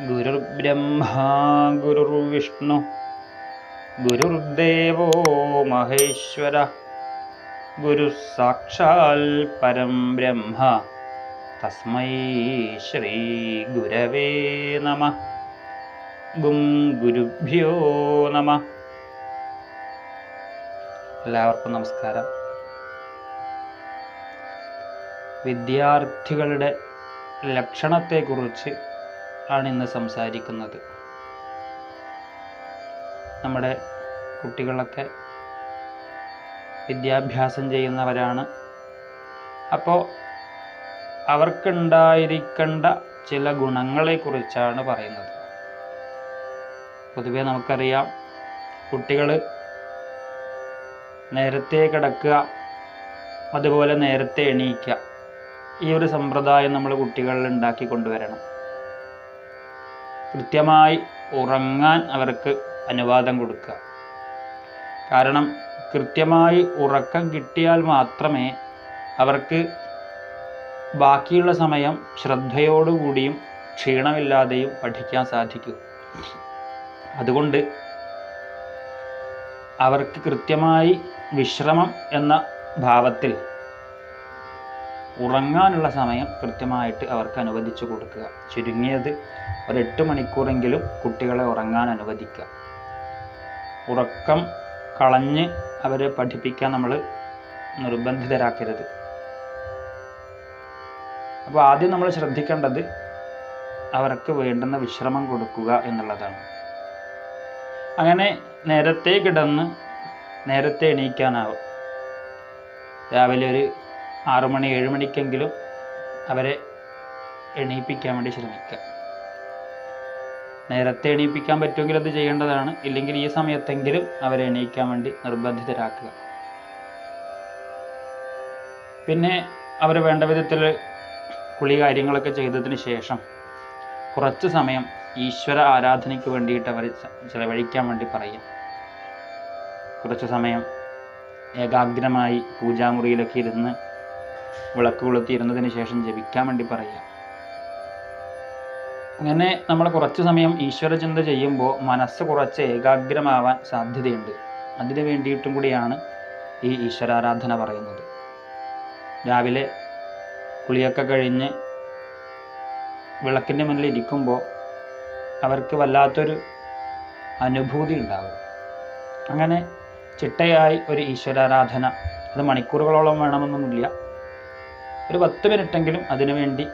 ഗുരുർബ്രഹ്മാ ഗുരുർവിഷ്ണു ഗുരുർദേവോ മഹേശ്വര ഗുരുഃ സാക്ഷാൽ പരം ബ്രഹ്മ തസ്മൈ ശ്രീ ഗുരവേ നമഃ. ഗുരുഭ്യോ നമഃ. എല്ലാവർക്കും നമസ്കാരം. വിദ്യാർത്ഥികളുടെ ലക്ഷണത്തെക്കുറിച്ച് ആണ് ഇന്ന് സംസാരിക്കുന്നത്. നമ്മുടെ കുട്ടികളൊക്കെ വിദ്യാഭ്യാസം ചെയ്യുന്നവരാണ്. അപ്പോൾ അവർക്കുണ്ടായിരിക്കേണ്ട ചില ഗുണങ്ങളെക്കുറിച്ചാണ് പറയുന്നത്. പൊതുവെ നമുക്കറിയാം, കുട്ടികൾ നേരത്തെ കിടക്കുക, അതുപോലെ നേരത്തെ എണീക്കുക, ഈ ഒരു സമ്പ്രദായം നമ്മൾ കുട്ടികളിൽ ഉണ്ടാക്കി കൊണ്ടുവരണം. കൃത്യമായി ഉറങ്ങാൻ അവർക്ക് അനുവാദം കൊടുക്കുക. കാരണം കൃത്യമായി ഉറക്കം കിട്ടിയാൽ മാത്രമേ അവർക്ക് ബാക്കിയുള്ള സമയം ശ്രദ്ധയോടുകൂടിയും ക്ഷീണമില്ലാതെയും പഠിക്കാൻ സാധിക്കൂ. അതുകൊണ്ട് അവർക്ക് കൃത്യമായി വിശ്രമം എന്ന ഭാവത്തിൽ ഉറങ്ങാനുള്ള സമയം കൃത്യമായിട്ട് അവർക്ക് അനുവദിച്ചു കൊടുക്കുക. ചുരുങ്ങിയത് ഒരു 8 മണിക്കൂറെങ്കിലും കുട്ടികളെ ഉറങ്ങാൻ അനുവദിക്കുക. ഉറക്കം കളഞ്ഞ് അവരെ പഠിപ്പിക്കാൻ നമ്മൾ നിർബന്ധിതരാക്കരുത്. അപ്പോൾ ആദ്യം നമ്മൾ ശ്രദ്ധിക്കേണ്ടത് അവർക്ക് വേണ്ടുന്ന വിശ്രമം കൊടുക്കുക എന്നുള്ളതാണ്. അങ്ങനെ നേരത്തെ കിടന്ന് നേരത്തെ എണീക്കാനാവും. രാവിലെ ഒരു 6 മണി 7 മണിക്കെങ്കിലും അവരെ എണീപ്പിക്കാൻ വേണ്ടി ശ്രമിക്കുക. നേരത്തെ എണീപ്പിക്കാൻ പറ്റുമെങ്കിൽ അത് ചെയ്യേണ്ടതാണ്. ഇല്ലെങ്കിൽ ഈ സമയത്തെങ്കിലും അവരെ എണീക്കാൻ വേണ്ടി നിർബന്ധിതരാക്കുക. പിന്നെ അവർ വേണ്ട വിധത്തിൽ കുളി കാര്യങ്ങളൊക്കെ ചെയ്തതിന് ശേഷം കുറച്ച് സമയം ഈശ്വര ആരാധനയ്ക്ക് വേണ്ടിയിട്ട് അവർ ചിലവഴിക്കാൻ വേണ്ടി പറയാം. കുറച്ച് സമയം ഏകാഗ്രമായി പൂജാമുറിയിലൊക്കെ ഇരുന്ന് വിളക്ക് കൊളുത്തിയിരുന്നതിന് ശേഷം ജപിക്കാൻ വേണ്ടി പറയുക. അങ്ങനെ നമ്മൾ കുറച്ച് സമയം ഈശ്വര ചിന്ത ചെയ്യുമ്പോൾ മനസ്സ് കുറച്ച് ഏകാഗ്രമാവാൻ സാധ്യതയുണ്ട്. അതിനു വേണ്ടിയിട്ടും കൂടിയാണ് ഈ ഈശ്വരാരാധന പറയുന്നത്. രാവിലെ കുളിയൊക്കെ കഴിഞ്ഞ് വിളക്കിൻ്റെ മുന്നിൽ ഇരിക്കുമ്പോൾ അവർക്ക് വല്ലാത്തൊരു അനുഭൂതി ഉണ്ടാകും. അങ്ങനെ ചിട്ടയായി ഒരു ഈശ്വരാരാധന, അത് മണിക്കൂറുകളോളം വേണമെന്നൊന്നുമില്ല, ഒരു 10 മിനിറ്റെങ്കിലും അതിനു വേണ്ടി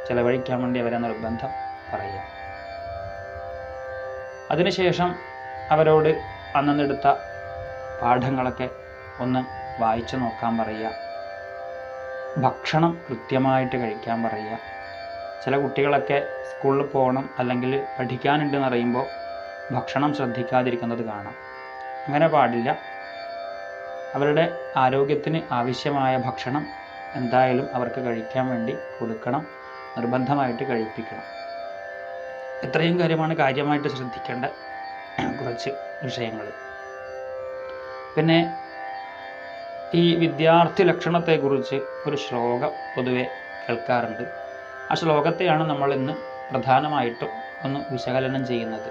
ചെലവഴിക്കാൻ വേണ്ടി അവരെ നിർബന്ധം പറയുക. അതിനുശേഷം അവരോട് അന്നെടുത്ത പാഠങ്ങളൊക്കെ ഒന്ന് വായിച്ചു നോക്കാൻ പറയുക. ഭക്ഷണം കൃത്യമായിട്ട് കഴിക്കാൻ പറയുക. ചില കുട്ടികളൊക്കെ സ്കൂളിൽ പോകണം അല്ലെങ്കിൽ പഠിക്കാനുണ്ടെന്ന് അറിയുമ്പോൾ ഭക്ഷണം ശ്രദ്ധിക്കാതിരിക്കുന്നത് കാണാം. അങ്ങനെ പാടില്ല. അവരുടെ ആരോഗ്യത്തിന് ആവശ്യമായ ഭക്ഷണം എന്തായാലും അവർക്ക് കഴിക്കാൻ വേണ്ടി കൊടുക്കണം, നിർബന്ധമായിട്ട് കഴിപ്പിക്കണം. ഇത്രയും കാര്യമായിട്ട് ശ്രദ്ധിക്കേണ്ട കുറച്ച് വിഷയങ്ങൾ. പിന്നെ ഈ വിദ്യാർത്ഥി ലക്ഷണത്തെക്കുറിച്ച് ഒരു ശ്ലോകം പൊതുവെ കേൾക്കാറുണ്ട്. ആ ശ്ലോകത്തെയാണ് നമ്മൾ ഇന്ന് പ്രധാനമായിട്ടും ഒന്ന് വിശകലനം ചെയ്യുന്നത്.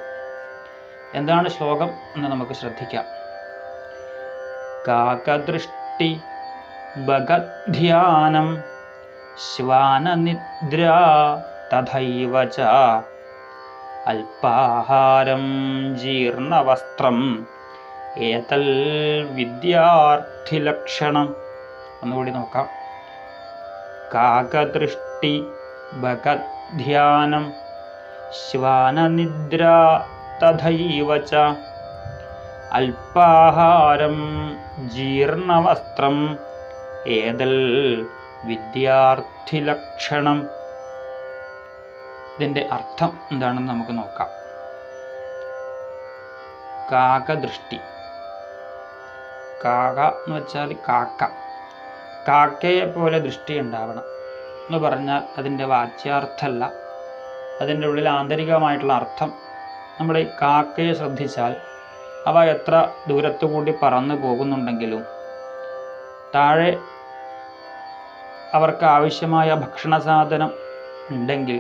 എന്താണ് ശ്ലോകം എന്ന് നമുക്ക് ശ്രദ്ധിക്കാം. കാകദൃഷ്ടി ഭഗധ്യാനം ശ്വാനനിദ്രാ തഥൈവ ച അല്പാഹാരം ജീർണവസ്ത്രം ഏതൽ വിദ്യാർത്ഥിലക്ഷണം. ഒന്നുകൂടി നോക്കാം. കാകദൃഷ്ടി ഭഗധ്യാനം ശ്വാനനിദ്രാ തഥൈവ ച അല്പാഹാരം ജീർണവസ്ത്രം ഏതൽ വിദ്യാർത്ഥിലക്ഷണം. ഇതിൻ്റെ അർത്ഥം എന്താണെന്ന് നമുക്ക് നോക്കാം. കാകദൃഷ്ടി, കാക എന്ന് വെച്ചാൽ കാക്ക. കാക്കയെ പോലെ ദൃഷ്ടി ഉണ്ടാവണം എന്ന് പറഞ്ഞാൽ അതിൻ്റെ വാച്യാർത്ഥമല്ല, അതിൻ്റെ ഉള്ളിൽ ആന്തരികമായിട്ടുള്ള അർത്ഥം. നമ്മൾ ഈ കാക്കയെ ശ്രദ്ധിച്ചാൽ അവ എത്ര ദൂരത്തു കൂടി പറന്നു പോകുന്നുണ്ടെങ്കിലും താഴെ അവർക്ക് ആവശ്യമായ ഭക്ഷണ സാധനം ഉണ്ടെങ്കിൽ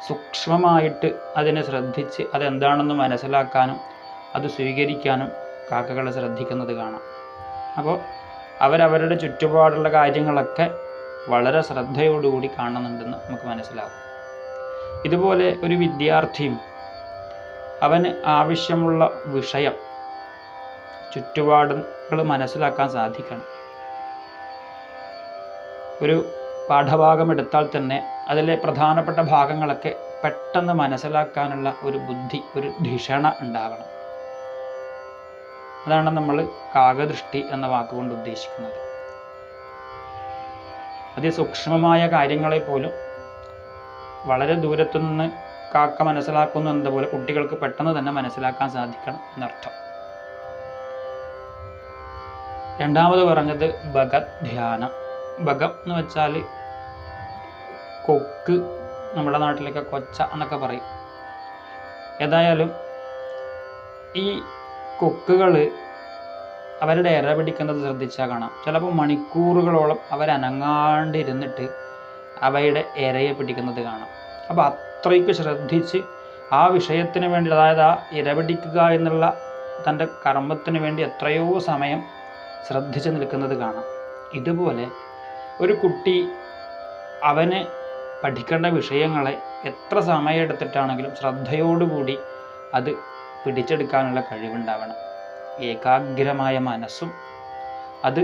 സൂക്ഷ്മമായിട്ട് അതിനെ ശ്രദ്ധിച്ച് അതെന്താണെന്ന് മനസ്സിലാക്കാനും അത് സ്വീകരിക്കാനും കാക്കകൾ ശ്രദ്ധിക്കുന്നത് കാണാം. അപ്പോൾ അവരവരുടെ ചുറ്റുപാടുള്ള കാര്യങ്ങളൊക്കെ വളരെ ശ്രദ്ധയോടുകൂടി കാണുന്നുണ്ടെന്ന് നമുക്ക് മനസ്സിലാവും. ഇതുപോലെ ഒരു വിദ്യാർത്ഥിയും അവന് ആവശ്യമുള്ള വിഷയം ചുറ്റുപാടുകൾ മനസ്സിലാക്കാൻ സാധിക്കണം. ഒരു പാഠഭാഗം എടുത്താൽ തന്നെ അതിലെ പ്രധാനപ്പെട്ട ഭാഗങ്ങളൊക്കെ പെട്ടെന്ന് മനസ്സിലാക്കാനുള്ള ഒരു ബുദ്ധി, ഒരു ധിഷണ ഉണ്ടാകണം. അതാണ് നമ്മൾ കാകദൃഷ്ടി എന്ന വാക്കുകൊണ്ട് ഉദ്ദേശിക്കുന്നത്. അതിസൂക്ഷ്മമായ കാര്യങ്ങളെ പോലും വളരെ ദൂരത്തുനിന്ന് കാക്ക മനസ്സിലാക്കുന്നു എന്നതുപോലെ കുട്ടികൾക്ക് പെട്ടെന്ന് തന്നെ മനസ്സിലാക്കാൻ സാധിക്കണം എന്നർത്ഥം. രണ്ടാമത് പറഞ്ഞത് ഭഗത് ധ്യാനം. ഭഗം എന്ന് വെച്ചാൽ കൊക്ക്, നമ്മുടെ നാട്ടിലൊക്കെ കൊച്ച എന്നൊക്കെ പറയും. ഏതായാലും ഈ കൊക്കുകൾ അവരുടെ ഇര പിടിക്കുന്നത് ശ്രദ്ധിച്ചാൽ കാണാം. ചിലപ്പോൾ മണിക്കൂറുകളോളം അവരനങ്ങാണ്ടിരുന്നിട്ട് അവയുടെ ഇരയെ പിടിക്കുന്നത് കാണാം. അപ്പോൾ അത്രയ്ക്ക് ശ്രദ്ധിച്ച് ആ വിഷയത്തിന് വേണ്ടി, അതായത് ആ ഇര പിടിക്കുക എന്നുള്ള തൻ്റെ കർമ്മത്തിന് വേണ്ടി എത്രയോ സമയം ശ്രദ്ധിച്ച് നിൽക്കുന്നത് കാണാം. ഇതുപോലെ ഒരു കുട്ടി അവന് പഠിക്കേണ്ട വിഷയങ്ങളെ എത്ര സമയം എടുത്തിട്ടാണെങ്കിലും ശ്രദ്ധയോടുകൂടി അത് പിടിച്ചെടുക്കാനുള്ള കഴിവുണ്ടാവണം. ഏകാഗ്രമായ മനസ്സും അത്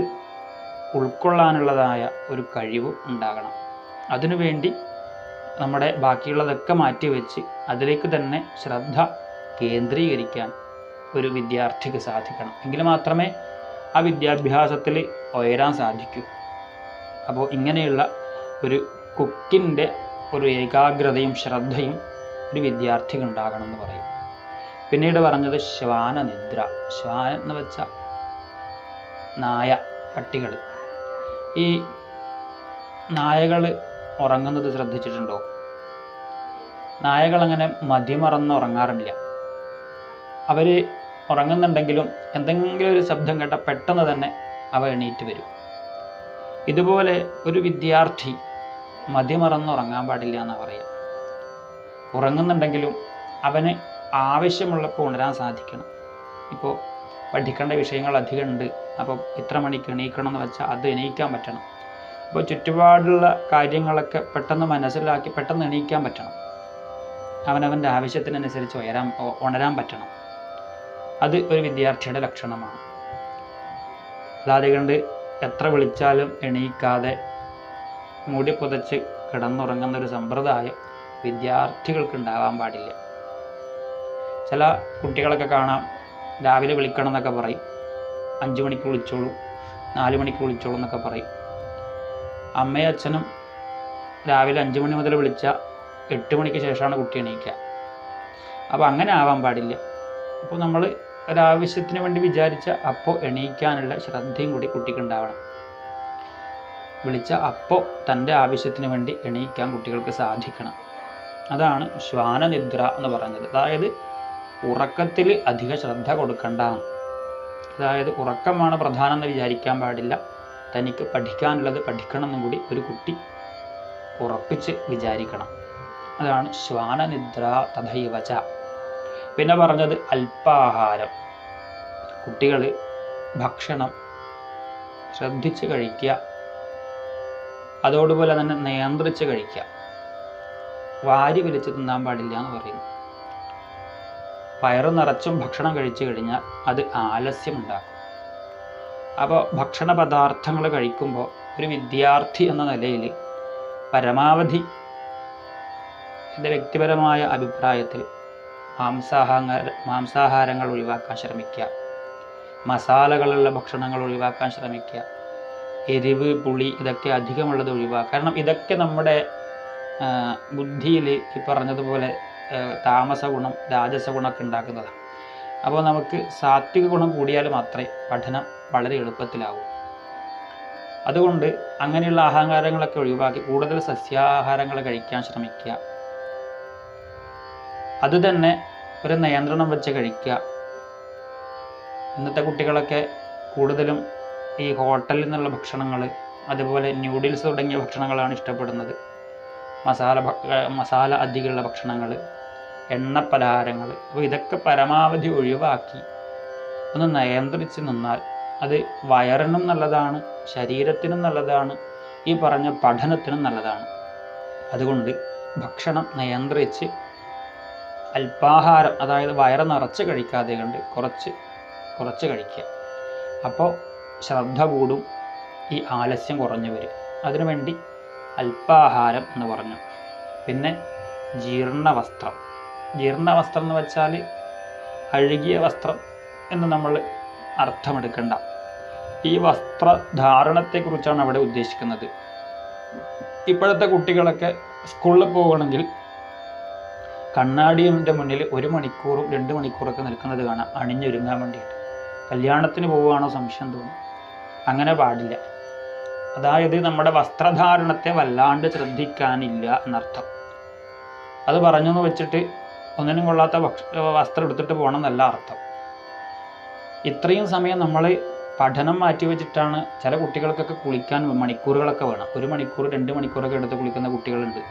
ഉൾക്കൊള്ളാനുള്ളതായ ഒരു കഴിവും ഉണ്ടാകണം. അതിനുവേണ്ടി നമ്മുടെ ബാക്കിയുള്ളതൊക്കെ മാറ്റിവെച്ച് അതിലേക്ക് തന്നെ ശ്രദ്ധ കേന്ദ്രീകരിക്കാൻ ഒരു വിദ്യാർത്ഥിക്ക് സാധിക്കണം. എങ്കിൽ മാത്രമേ ആ വിദ്യാഭ്യാസത്തിൽ ഉയരാൻ സാധിക്കൂ. അപ്പോൾ ഇങ്ങനെയുള്ള ഒരു കുക്കിൻ്റെ ഒരു ഏകാഗ്രതയും ശ്രദ്ധയും ഒരു വിദ്യാർത്ഥിക്ക് ഉണ്ടാകണം എന്ന് പറയും. പിന്നീട് പറഞ്ഞത് ശ്വാനനിദ്ര. ശ്വാൻ എന്ന് വെച്ചാൽ നായ, പട്ടികൾ. ഈ നായകൾ ഉറങ്ങുന്നത് ശ്രദ്ധിച്ചിട്ടുണ്ടോ? നായകൾ അങ്ങനെ മതിമറന്ന് ഉറങ്ങാറില്ല. അവർ ഉറങ്ങുന്നുണ്ടെങ്കിലും എന്തെങ്കിലും ഒരു ശബ്ദം കേട്ട പെട്ടെന്ന് തന്നെ അവ എണീറ്റ് വരും. ഇതുപോലെ ഒരു വിദ്യാർത്ഥി മതിമറന്ന് ഉറങ്ങാൻ പാടില്ല എന്നാണ് പറയുക. ഉറങ്ങുന്നുണ്ടെങ്കിലും അവന് ആവശ്യമുള്ളപ്പോൾ ഉണരാൻ സാധിക്കണം. ഇപ്പോൾ പഠിക്കേണ്ട വിഷയങ്ങൾ അധികം ഉണ്ട്, അപ്പോൾ ഇത്ര മണിക്ക് എണീക്കണം എന്ന് വെച്ചാൽ അത് എണീക്കാൻ പറ്റണം. അപ്പോൾ ചുറ്റുപാടുള്ള കാര്യങ്ങളൊക്കെ പെട്ടെന്ന് മനസ്സിലാക്കി പെട്ടെന്ന് എണീക്കാൻ പറ്റണം. അവനവൻ്റെ ആവശ്യത്തിനനുസരിച്ച് ഉണരാൻ പറ്റണം. അത് ഒരു വിദ്യാർത്ഥിയുടെ ലക്ഷണമാണ്. അല്ലാതെ കണ്ട് എത്ര വിളിച്ചാലും എണീക്കാതെ മൂടി പുതച്ച് കിടന്നുറങ്ങുന്നൊരു സമ്പ്രദായം വിദ്യാർത്ഥികൾക്ക് ഉണ്ടാവാൻ പാടില്ല. ചില കുട്ടികളൊക്കെ കാണാം, രാവിലെ വിളിക്കണം എന്നൊക്കെ പറയും, 5 മണിക്ക് വിളിച്ചോളൂ, 4 മണിക്ക് വിളിച്ചോളൂ എന്നൊക്കെ പറയും. അമ്മയും അച്ഛനും രാവിലെ 5 മണി മുതൽ വിളിച്ചാൽ 8 മണിക്ക് ശേഷമാണ് കുട്ടി എണീക്കുക. അപ്പോൾ അങ്ങനെ ആവാൻ പാടില്ല. അപ്പോൾ നമ്മൾ ഒരാവശ്യത്തിന് വേണ്ടി വിചാരിച്ച അപ്പോൾ എണീക്കാനുള്ള ശ്രദ്ധയും കൂടി കുട്ടിക്ക് ഉണ്ടാവണം. വിളിച്ച അപ്പോൾ തൻ്റെ ആവശ്യത്തിന് വേണ്ടി എണീക്കാൻ കുട്ടികൾക്ക് സാധിക്കണം. അതാണ് ശ്വാനനിദ്ര എന്ന് പറയുന്നത്. അതായത് ഉറക്കത്തിൽ അധിക ശ്രദ്ധ കൊടുക്കണ്ട. അതായത് ഉറക്കമാണ് പ്രധാനം എന്ന് വിചാരിക്കാൻ പാടില്ല. തനിക്ക് പഠിക്കാനുള്ളത് പഠിക്കണം എന്നും കൂടി ഒരു കുട്ടി ഉറപ്പിച്ച് വിചാരിക്കണം. അതാണ് ശ്വാനനിദ്ര തഥൈവച. പിന്നെ പറഞ്ഞത് അല്പാഹാരം. കുട്ടികൾ ഭക്ഷണം ശ്രദ്ധിച്ച് കഴിക്കുക, അതോടുപോലെ തന്നെ നിയന്ത്രിച്ച് കഴിക്കുക. വാരി വലിച്ച് തിന്നാൻ പാടില്ല എന്ന് പറയുന്നു. വയറ് നിറച്ചും ഭക്ഷണം കഴിച്ചു കഴിഞ്ഞാൽ അത് ആലസ്യമുണ്ടാക്കും. അപ്പോൾ ഭക്ഷണ പദാർത്ഥങ്ങൾ കഴിക്കുമ്പോൾ ഒരു വിദ്യാർത്ഥി എന്ന നിലയിൽ പരമാവധി എൻ്റെ വ്യക്തിപരമായ അഭിപ്രായത്തിൽ മാംസാഹാരങ്ങൾ ഒഴിവാക്കാൻ ശ്രമിക്കുക. മസാലകളുള്ള ഭക്ഷണങ്ങൾ ഒഴിവാക്കാൻ ശ്രമിക്കുക. എരിവ്, പുളി ഇതൊക്കെ അധികമുള്ളത് ഒഴിവാക്കുക. കാരണം ഇതൊക്കെ നമ്മുടെ ബുദ്ധിയിൽ ഈ പറഞ്ഞതുപോലെ താമസ ഗുണം, രാജസ ഗുണമൊക്കെ ഉണ്ടാക്കുന്നതാണ്. അപ്പോൾ നമുക്ക് സാത്വിക ഗുണം കൂടിയാൽ മാത്രമേ പഠനം വളരെ എളുപ്പത്തിലാവൂ. അതുകൊണ്ട് അങ്ങനെയുള്ള ആഹാരങ്ങളൊക്കെ ഒഴിവാക്കി കൂടുതൽ സസ്യാഹാരങ്ങൾ കഴിക്കാൻ ശ്രമിക്കുക. അത് തന്നെ ഒരു നിയന്ത്രണം വെച്ച് കഴിക്കുക. ഇന്നത്തെ കുട്ടികളൊക്കെ കൂടുതലും ഈ ഹോട്ടലിൽ നിന്നുള്ള ഭക്ഷണങ്ങൾ, അതുപോലെ ന്യൂഡിൽസ് തുടങ്ങിയ ഭക്ഷണങ്ങളാണ് ഇഷ്ടപ്പെടുന്നത്. മസാല അധികമുള്ള ഭക്ഷണങ്ങൾ, എണ്ണ പലഹാരങ്ങൾ. അപ്പോൾ ഇതൊക്കെ പരമാവധി ഒഴിവാക്കി ഒന്ന് നിയന്ത്രിച്ച് നിന്നാൽ അത് വയറിനും നല്ലതാണ്, ശരീരത്തിനും നല്ലതാണ്, ഈ പറഞ്ഞ പഠനത്തിനും നല്ലതാണ്. അതുകൊണ്ട് ഭക്ഷണം നിയന്ത്രിച്ച് അല്പാഹാരം, അതായത് വയറ് നിറച്ച് കഴിക്കാതെ കണ്ട് കുറച്ച് കഴിക്കുക. അപ്പോൾ ശ്രദ്ധ കൂടും, ഈ ആലസ്യം കുറഞ്ഞു വരും. അതിനുവേണ്ടി അല്പാഹാരം എന്ന് പറഞ്ഞു. പിന്നെ ജീർണവസ്ത്രം. ജീർണവസ്ത്രം എന്ന് വെച്ചാൽ അഴുകിയ വസ്ത്രം എന്ന് നമ്മൾ അർത്ഥമെടുക്കണ്ട. ഈ വസ്ത്രധാരണത്തെക്കുറിച്ചാണ് അവിടെ ഉദ്ദേശിക്കുന്നത്. ഇപ്പോഴത്തെ കുട്ടികളൊക്കെ സ്കൂളിൽ പോവുകയാണെങ്കിൽ കണ്ണാടിയുടെ മുന്നിൽ 1 മണിക്കൂറും 2 മണിക്കൂറൊക്കെ നിൽക്കുന്നത് കാണാം, അണിഞ്ഞൊരുങ്ങാൻ വേണ്ടിയിട്ട്. കല്യാണത്തിന് പോവുകയാണോ സംശയം തോന്നും. അങ്ങനെ പാടില്ല. അതായത് നമ്മുടെ വസ്ത്രധാരണത്തെ വല്ലാണ്ട് ശ്രദ്ധിക്കാനില്ല എന്നർത്ഥം. അത് പറഞ്ഞു എന്ന് വെച്ചിട്ട് ഒന്നിനും കൊള്ളാത്ത വസ്ത്രം എടുത്തിട്ട് പോകണം എന്നല്ല അർത്ഥം. ഇത്രയും സമയം നമ്മൾ പഠനം മാറ്റി വെച്ചിട്ടാണ്. ചില കുട്ടികൾക്കൊക്കെ കുളിക്കാൻ മണിക്കൂറുകളൊക്കെ വേണം. 1 മണിക്കൂർ 2 മണിക്കൂറൊക്കെ എടുത്ത് കുളിക്കുന്ന കുട്ടികളുണ്ട്.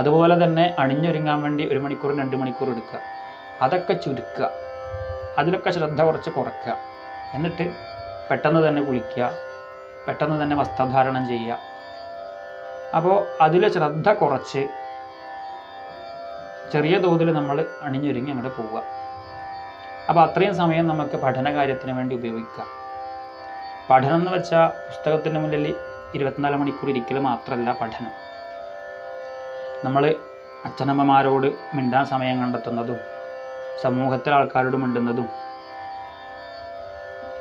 അതുപോലെ തന്നെ അണിഞ്ഞൊരുങ്ങാൻ വേണ്ടി 1 മണിക്കൂർ 2 മണിക്കൂർ എടുക്കുക. അതൊക്കെ ചുരുക്കുക, അതിലൊക്കെ ശ്രദ്ധ കുറയ്ക്കുക. എന്നിട്ട് പെട്ടെന്ന് തന്നെ കുളിക്കുക, പെട്ടെന്ന് തന്നെ വസ്ത്രധാരണം ചെയ്യുക. അപ്പോൾ അതിൽ ശ്രദ്ധ കുറച്ച് ചെറിയ തോതിൽ നമ്മൾ അണിഞ്ഞൊരുങ്ങി അങ്ങോട്ട് പോവുക. അപ്പോൾ അത്രയും സമയം നമുക്ക് പഠന കാര്യത്തിന് വേണ്ടി ഉപയോഗിക്കാം. പഠനം എന്ന് വെച്ചാൽ പുസ്തകത്തിൻ്റെ മുന്നിൽ 24 മണിക്കൂർ ഇരിക്കൽ മാത്രമല്ല പഠനം. നമ്മൾ അച്ഛനമ്മമാരോട് മിണ്ടാൻ സമയം കണ്ടെത്തുന്നതും, സമൂഹത്തിലെ ആൾക്കാരോട് മിണ്ടുന്നതും,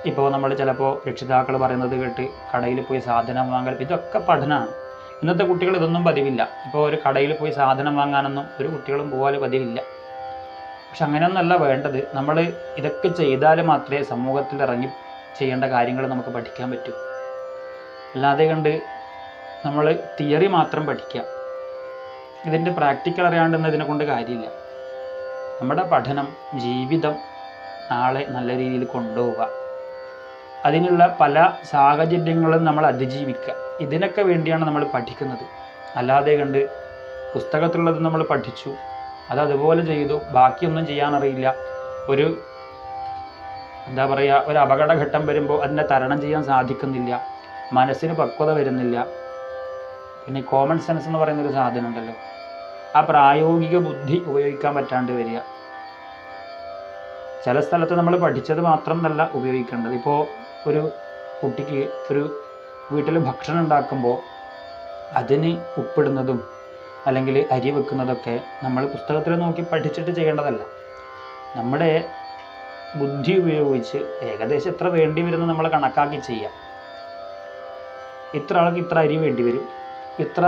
ഇപ്പോൾ നമ്മൾ ചിലപ്പോൾ രക്ഷിതാക്കൾ പറയുന്നത് കേട്ട് കടയിൽ പോയി സാധനം വാങ്ങൽ, ഇതൊക്കെ പഠനമാണ്. ഇന്നത്തെ കുട്ടികൾ ഇതൊന്നും പതിവില്ല. ഇപ്പോൾ ഒരു കടയിൽ പോയി സാധനം വാങ്ങാനൊന്നും ഒരു കുട്ടികളും പോകാൻ പതിവില്ല. പക്ഷെ അങ്ങനെയൊന്നല്ല വേണ്ടത്. നമ്മൾ ഇതൊക്കെ ചെയ്താൽ മാത്രമേ സമൂഹത്തിൽ ഇറങ്ങി ചെയ്യേണ്ട കാര്യങ്ങൾ നമുക്ക് പഠിക്കാൻ പറ്റൂ. അല്ലാതെ കണ്ട് നമ്മൾ തിയറി മാത്രം പഠിക്കുക, ഇതിൻ്റെ പ്രാക്ടിക്കൽ അറിയാണ്ടെന്ന് ഇതിനെ കൊണ്ട് കാര്യമില്ല. നമ്മുടെ പഠനം, ജീവിതം നാളെ നല്ല രീതിയിൽ കൊണ്ടുപോവുക, അതിനുള്ള പല സാഹചര്യങ്ങളും നമ്മൾ അതിജീവിക്കുക, ഇതിനൊക്കെ വേണ്ടിയാണ് നമ്മൾ പഠിക്കുന്നത്. അല്ലാതെ കണ്ട് പുസ്തകത്തിലുള്ളത് നമ്മൾ പഠിച്ചു, അതുപോലെ ചെയ്തു, ബാക്കിയൊന്നും ചെയ്യാനറിയില്ല, ഒരു ഒരു അപകടഘട്ടം വരുമ്പോൾ അതിനെ തരണം ചെയ്യാൻ സാധിക്കുന്നില്ല, മനസ്സിന് പക്വത വരുന്നില്ല. പിന്നെ കോമൺ സെൻസ് എന്ന് പറയുന്നൊരു സാധനം ഉണ്ടല്ലോ, ആ പ്രായോഗിക ബുദ്ധി ഉപയോഗിക്കാൻ പറ്റാണ്ട് വരിക. ചില സ്ഥലത്ത് നമ്മൾ പഠിച്ചത് മാത്രം നല്ല ഉപയോഗിക്കേണ്ടത്. ഇപ്പോൾ ഒരു കുട്ടിക്ക് ഒരു വീട്ടിൽ ഭക്ഷണം ഉണ്ടാക്കുമ്പോൾ അതിന് ഉപ്പിടുന്നതും അല്ലെങ്കിൽ അരി വെക്കുന്നതൊക്കെ നമ്മൾ പുസ്തകത്തിൽ നോക്കി പഠിച്ചിട്ട് ചെയ്യേണ്ടതല്ല. നമ്മുടെ ബുദ്ധി ഉപയോഗിച്ച് ഏകദേശം എത്ര വേണ്ടി വരുന്നത് നമ്മൾ കണക്കാക്കി ചെയ്യാം. ഇത്ര ആൾക്ക് ഇത്ര അരി വേണ്ടി വരും, ഇത്ര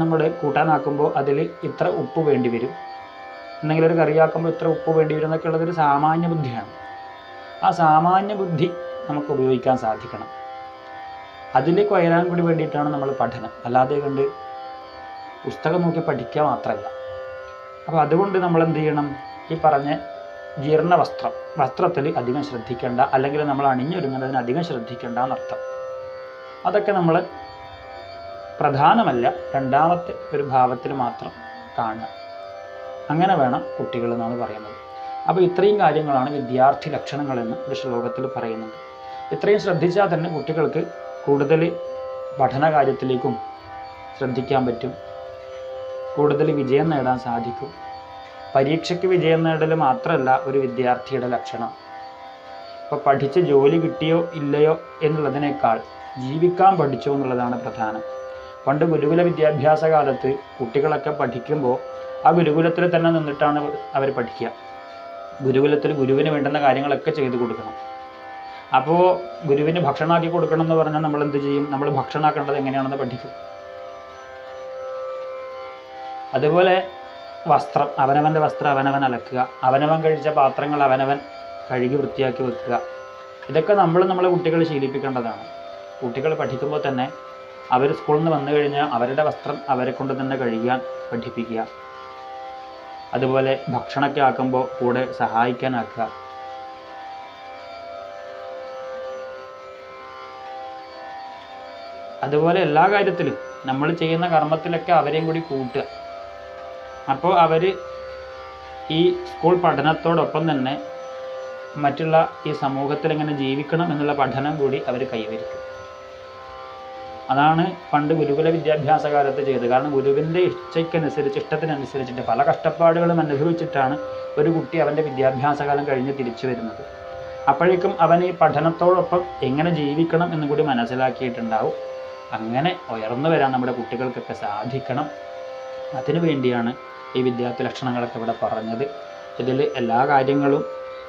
നമ്മൾ കൂട്ടാനാക്കുമ്പോൾ അതിൽ ഇത്ര ഉപ്പ് വേണ്ടി വരും, എന്തെങ്കിലും ഒരു കറിയാക്കുമ്പോൾ ഇത്ര ഉപ്പ് വേണ്ടി വരും എന്നൊക്കെ ഉള്ളതൊരു സാമാന്യ ബുദ്ധിയാണ്. ആ സാമാന്യ ബുദ്ധി നമുക്ക് ഉപയോഗിക്കാൻ സാധിക്കണം. അതിലേക്ക് വരാൻ കൂടി വേണ്ടിയിട്ടാണ് നമ്മൾ പഠനം, അല്ലാതെ കണ്ട് പുസ്തകം നോക്കി പഠിക്കുക മാത്രമല്ല. അപ്പോൾ അതുകൊണ്ട് നമ്മൾ എന്ത് ചെയ്യണം? ഈ പറഞ്ഞ വസ്ത്രത്തിൽ അധികം ശ്രദ്ധിക്കേണ്ട, അല്ലെങ്കിൽ നമ്മൾ അണിഞ്ഞൊരുങ്ങുന്നതിന് അധികം ശ്രദ്ധിക്കേണ്ട എന്നർത്ഥം. അതൊക്കെ നമ്മൾ പ്രധാനമല്ല, രണ്ടാമത്തെ ഒരു ഭാവത്തിൽ മാത്രം കാണുക. അങ്ങനെ വേണം കുട്ടികൾ എന്നാണ് പറയുന്നത്. അപ്പോൾ ഇത്രയും കാര്യങ്ങളാണ് വിദ്യാർത്ഥി ലക്ഷണങ്ങളെന്ന് ഒരു ശ്ലോകത്തിൽ പറയുന്നുണ്ട്. ഇത്രയും ശ്രദ്ധിച്ചാൽ തന്നെ കുട്ടികൾക്ക് കൂടുതൽ പഠന കാര്യത്തിലേക്കും ശ്രദ്ധിക്കാൻ പറ്റും, കൂടുതൽ വിജയം നേടാൻ സാധിക്കും. പരീക്ഷയ്ക്ക് വിജയം നേടൽ മാത്രമല്ല ഒരു വിദ്യാർത്ഥിയുടെ ലക്ഷണം. ഇപ്പോൾ പഠിച്ച് ജോലി കിട്ടിയോ ഇല്ലയോ എന്നുള്ളതിനേക്കാൾ ജീവിക്കാൻ പഠിച്ചോ എന്നുള്ളതാണ് പ്രധാനം. പണ്ട് ഗുരുകുല വിദ്യാഭ്യാസ കാലത്ത് കുട്ടികളൊക്കെ പഠിക്കുമ്പോൾ ആ ഗുരുകുലത്തിൽ തന്നെ നിന്നിട്ടാണ് അവർ പഠിക്കുക. ഗുരുകുലത്തിൽ ഗുരുവിന് വേണ്ടുന്ന കാര്യങ്ങളൊക്കെ ചെയ്തു കൊടുക്കണം. അപ്പോൾ ഗുരുവിന് ഭക്ഷണമാക്കി കൊടുക്കണം എന്ന് പറഞ്ഞാൽ നമ്മൾ എന്ത് ചെയ്യും? നമ്മൾ ഭക്ഷണമാക്കേണ്ടത് എങ്ങനെയാണെന്ന് പഠിക്കും. അതുപോലെ വസ്ത്രം, അവനവൻ്റെ വസ്ത്രം അവനവൻ അലക്കുക, അവനവൻ കഴിച്ച പാത്രങ്ങൾ അവനവൻ കഴുകി വൃത്തിയാക്കി വെക്കുക. ഇതൊക്കെ നമ്മളെ കുട്ടികളെ ശീലിപ്പിക്കേണ്ടതാണ്. കുട്ടികൾ പഠിക്കുമ്പോൾ തന്നെ അവർ സ്കൂളിൽ നിന്ന് വന്നു കഴിഞ്ഞാൽ അവരുടെ വസ്ത്രം അവരെ കൊണ്ട് തന്നെ കഴുകാൻ പഠിപ്പിക്കുക. അതുപോലെ ഭക്ഷണമൊക്കെ ആക്കുമ്പോൾ കൂടെ സഹായിക്കാനാക്കുക. അതുപോലെ എല്ലാ കാര്യത്തിലും നമ്മൾ ചെയ്യുന്ന കർമ്മത്തിലൊക്കെ അവരെയും കൂടി കൂട്ടുക. അപ്പോൾ അവർ ഈ സ്കൂൾ പഠനത്തോടൊപ്പം തന്നെ മറ്റുള്ള ഈ സമൂഹത്തിൽ എങ്ങനെ ജീവിക്കണം എന്നുള്ള പഠനം കൂടി അവർ കൈവരിക്കും. അതാണ് പണ്ട് ഗുരുകുല വിദ്യാഭ്യാസ കാലത്ത് ചെയ്തത്. കാരണം ഗുരുവിൻ്റെ ഇച്ഛയ്ക്കനുസരിച്ച്, ഇഷ്ടത്തിനനുസരിച്ചിട്ട് പല കഷ്ടപ്പാടുകളും അനുഭവിച്ചിട്ടാണ് ഒരു കുട്ടി അവൻ്റെ വിദ്യാഭ്യാസകാലം കഴിഞ്ഞ് തിരിച്ചു വരുന്നത്. അപ്പോഴേക്കും അവൻ ഈ പഠനത്തോടൊപ്പം എങ്ങനെ ജീവിക്കണം എന്നും കൂടി മനസ്സിലാക്കിയിട്ടുണ്ടാവും. അങ്ങനെ ഉയർന്നു വരാൻ നമ്മുടെ കുട്ടികൾക്കൊക്കെ സാധിക്കണം. അതിനു വേണ്ടിയാണ് ഈ വിദ്യാർത്ഥി ലക്ഷണങ്ങളൊക്കെ ഇവിടെ പറഞ്ഞത്. ഇതിൽ എല്ലാ കാര്യങ്ങളും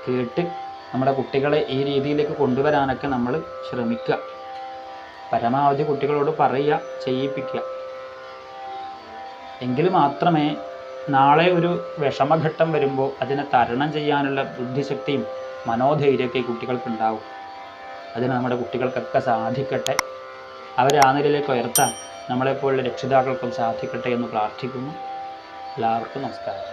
കേട്ട് നമ്മുടെ കുട്ടികളെ ഈ രീതിയിലേക്ക് കൊണ്ടുവരാനൊക്കെ നമ്മൾ ശ്രമിക്കുക. പരമാവധി കുട്ടികളോട് പറയുക, ചെയ്യിപ്പിക്കുക. എങ്കിൽ മാത്രമേ നാളെ ഒരു വിഷമഘട്ടം വരുമ്പോൾ അതിനെ തരണം ചെയ്യാനുള്ള ബുദ്ധിശക്തിയും മനോധൈര്യമൊക്കെ കുട്ടികൾക്ക് ഉണ്ടാവും. അതിന് നമ്മുടെ കുട്ടികൾക്കൊക്കെ സാധിക്കട്ടെ. അവരെ ആ നിലയിലേക്ക് ഉയർത്താൻ നമ്മളെപ്പോലുള്ള രക്ഷിതാക്കൾക്കും സാധിക്കട്ടെ എന്ന് പ്രാർത്ഥിക്കുന്നു. എല്ലാവർക്കും നമസ്കാരം.